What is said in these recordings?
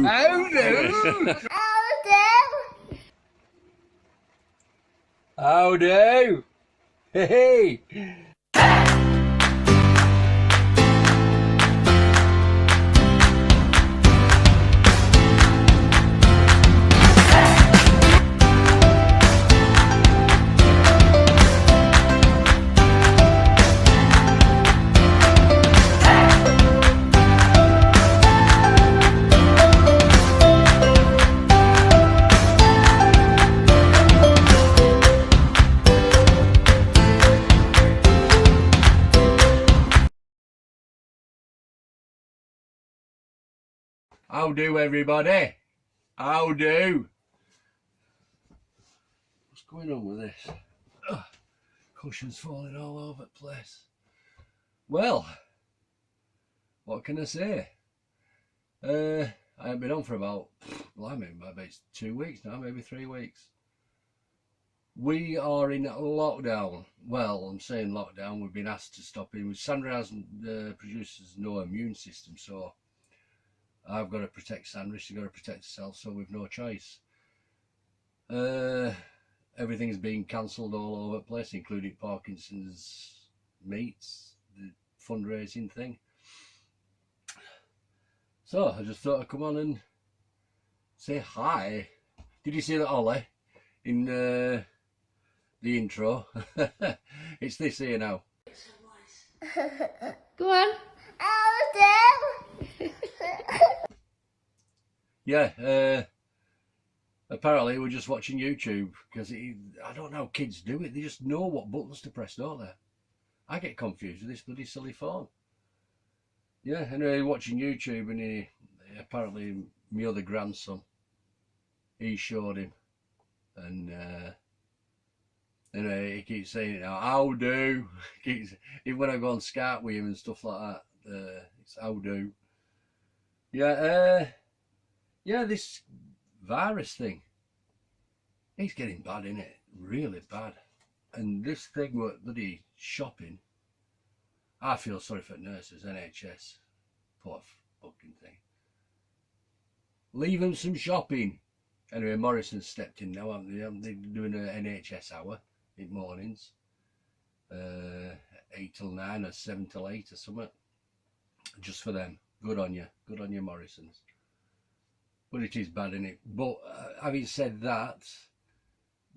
How do? How do? Hey! How do, everybody? How do? What's going on with this? Ugh, cushions falling all over the place. Well, what can I say? I haven't been on for about, maybe 2 weeks now, maybe 3 weeks. We are in lockdown. Well, I'm saying lockdown. We've been asked to stop in. Sandra hasn't produces no immune system, so I've got to protect Sandra. She's got to protect herself, so we've no choice. Everything's being cancelled all over the place, including Parkinson's meets, the fundraising thing. So I just thought I'd come on and say hi. Did you see that, Ollie, in the intro? It's this here now. Go on. Yeah, apparently we're just watching YouTube because I don't know how kids do it. They just know what buttons to press, don't they? I get confused with this bloody silly phone. Yeah, anyway, watching YouTube, and he apparently my other grandson, he showed him, and anyway, he keeps saying it now. How do? Even when I go on Skype with him and stuff like that, it's how do. Yeah, yeah, this virus thing, it's getting bad, isn't it? Really bad. And this thing with bloody shopping, I feel sorry for nurses, NHS, poor fucking thing. Leave them some shopping. Anyway, Morrison stepped in now, haven't they? They're doing an NHS hour in mornings, 8 till 9 or 7 till 8 or something, just for them. Good on you, Morrisons. But it is bad, isn't it? But having said that,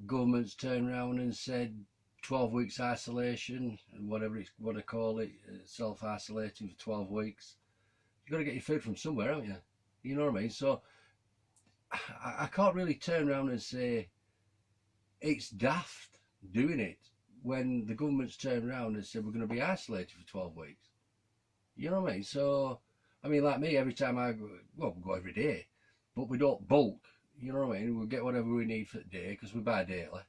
government's turned around and said 12 weeks isolation, whatever it's what I call it, self-isolating for 12 weeks. You've got to get your food from somewhere, haven't you? You know what I mean? So I can't really turn around and say it's daft doing it when the government's turned around and said we're going to be isolated for 12 weeks. You know what I mean? So, I mean, like me, every time I go, well, we go every day, but we don't bulk. You know what I mean? We'll get whatever we need for the day because we buy daily.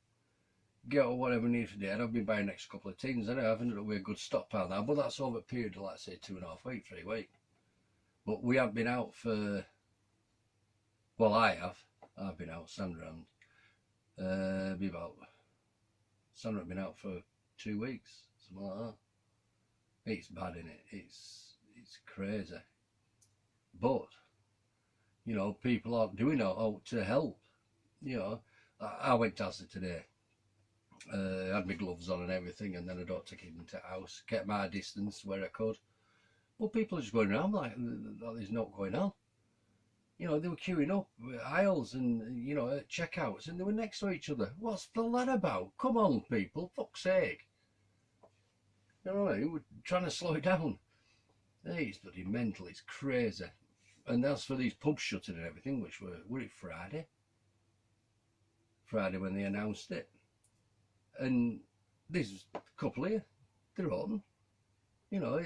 Get whatever we need for the day. And I've been buying the next couple of tins. I know I've ended up with a good stockpile now, but that's over a period of, like, say, 2.5 weeks, 3 weeks. But we haven't been out for, well, I've been out, Sandra and Sandra have been out for 2 weeks, something like that. It's bad, isn't it? It's crazy. But, you know, people aren't doing it to help. You know, I went to Asda today. Had my gloves on and everything, and then I don't take it into the house. Kept my distance where I could. Well, people are just going around like there's not going on. You know, they were queuing up aisles and, you know, at checkouts, and they were next to each other. What's the that about? Come on, people, fuck's sake. You know what I mean? We're trying to slow it down. Hey, it's bloody mental, it's crazy. And as for these pubs shutting and everything, which were it Friday? Friday when they announced it. And this couple here, they're open. You know,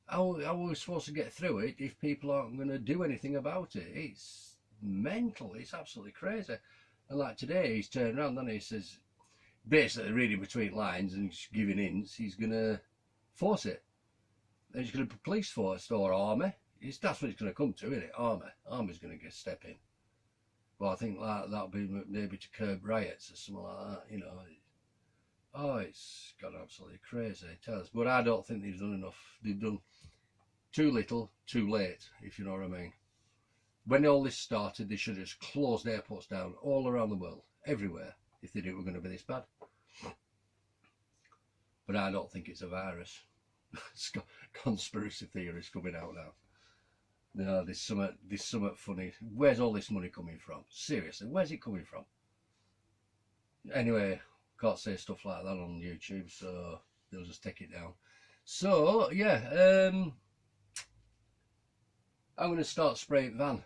how are we supposed to get through it if people aren't going to do anything about it? It's mental, it's absolutely crazy. And like today, he's turned around and he says, basically reading between lines and giving hints, he's going to force it. And he's going to put police force or army. That's what it's going to come to, isn't it? Army's going to step in. Well, I think that'll be maybe to curb riots or something like that, you know. Oh, it's got absolutely crazy, it has. But I don't think they've done enough. They've done too little, too late, if you know what I mean. when all this started, they should have just closed airports down all around the world, everywhere, if they knew it were going to be this bad. But I don't think it's a virus. Conspiracy theories coming out now. No, there's something funny. Where's all this money coming from? Seriously, where's it coming from? Anyway, can't say stuff like that on YouTube, so they'll just take it down. So yeah, I'm going to start spraying van.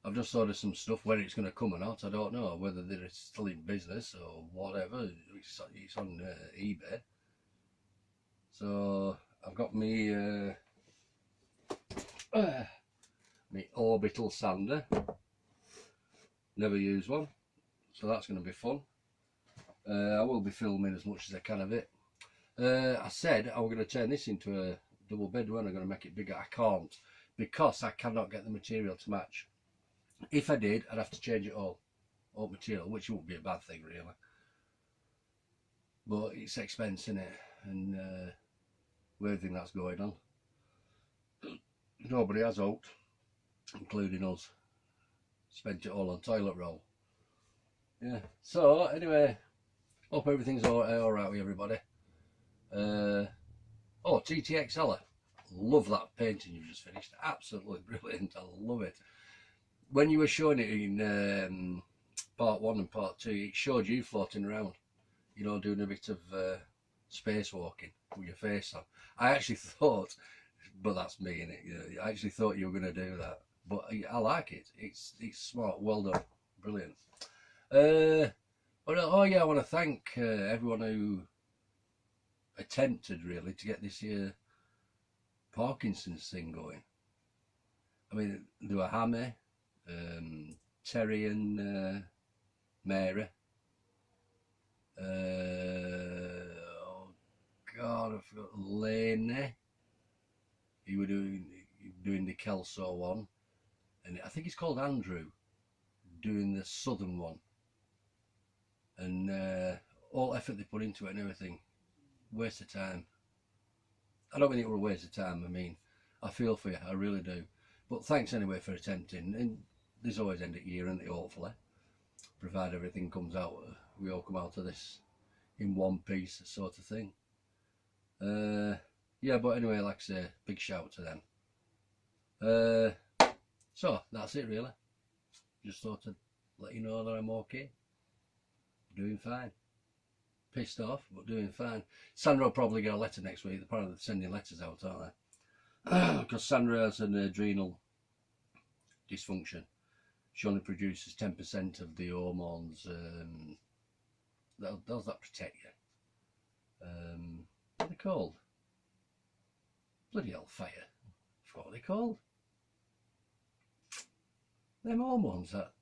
I've just ordered some stuff. Whether it's going to come or not, I don't know. Whether they're still in business or whatever. It's on eBay. So I've got me my orbital sander. Never used one, so that's going to be fun. I will be filming as much as I can of it. I said I was going to turn this into a double bed when I'm going to make it bigger. I can't, because I cannot get the material to match. If I did, I'd have to change it all material, which wouldn't be a bad thing really, but it's expensive, isn't it? And with everything that's going on, nobody has hoped, including us. Spent it all on toilet roll. Yeah, so anyway, hope everything's alright with everybody. Oh, TTXL, love that painting you've just finished. Absolutely brilliant. I love it. When you were showing it in part 1 and part 2, it showed you floating around, you know, doing a bit of spacewalking with your face on. I actually thought, but that's me, innit? I actually thought you were going to do that, but I like it. It's smart, well done, brilliant. But oh yeah, I want to thank everyone who attempted really to get this Parkinson's thing going. I mean, there were Hammy, Terry and Mary. Oh God, I forgot Laney. You were doing the Kelso one, and I think it's called Andrew doing the southern one, and all effort they put into it and everything, waste of time. I don't mean it were a waste of time. I mean, I feel for you, I really do. But thanks anyway for attempting. And there's always end of year, isn't it? Hopefully, provided everything comes out, we all come out of this in one piece, sort of thing. Yeah, but anyway, like I say, big shout to them. So that's it really. Just thought I'd let you know that I'm okay, doing fine. Pissed off, but doing fine. Sandra will probably get a letter next week. They're probably sending letters out, aren't they? Because Sandra has an adrenal dysfunction. She only produces 10% of the hormones. Does that protect you? What are they called? Bloody hell, fire. I forgot what they're called. Them hormones, that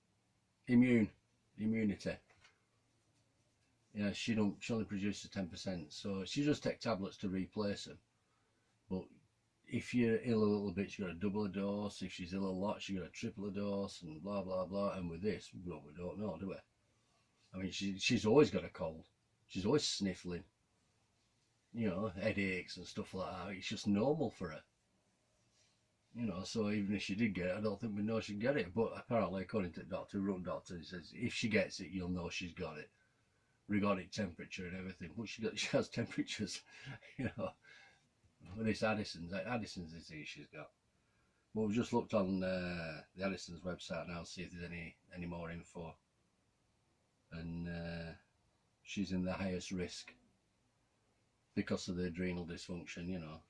immunity. Yeah, she only produces 10%, so she just takes tablets to replace them. But if you're ill a little bit, she's got to double a dose. If she's ill a lot, she's got to triple a dose, and blah blah blah. And with this, well, we don't know, do we? I mean, she's always got a cold. She's always sniffling. You know, headaches and stuff like that. It's just normal for her. You know, so even if she did get it, I don't think we know she'd get it. But apparently, according to the doctor, run doctor, he says if she gets it, you'll know she's got it. Regarding temperature and everything, but she has temperatures, you know, with this Addison's disease she's got. But we've just looked on the Addison's website now to see if there's any more info, and she's in the highest risk because of the adrenal dysfunction, you know.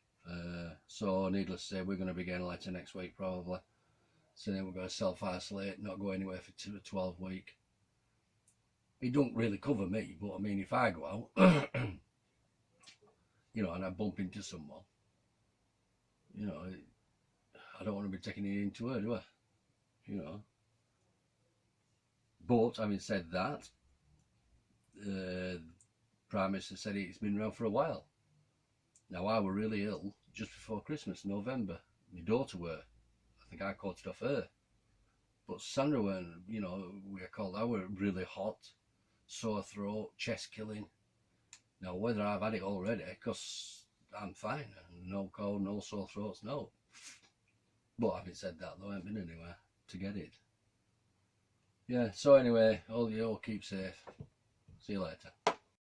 So needless to say, we're going to be getting a letter next week probably, so then we're going to self-isolate, not go anywhere for 12 weeks. It don't really cover me, but I mean, if I go out, you know, and I bump into someone, you know, I don't want to be taking it into her, do I? You know. But having said that, Prime Minister said it's been around for a while. Now, I were really ill just before Christmas, November. My daughter were. I think I caught it off her. But Sandra weren't, you know, I were really hot. Sore throat, chest killing. Now whether I've had it already, because I'm fine, no cold, no sore throats, no. But having said that, though, I haven't been anywhere to get it. Yeah, so anyway, all you all keep safe. See you later.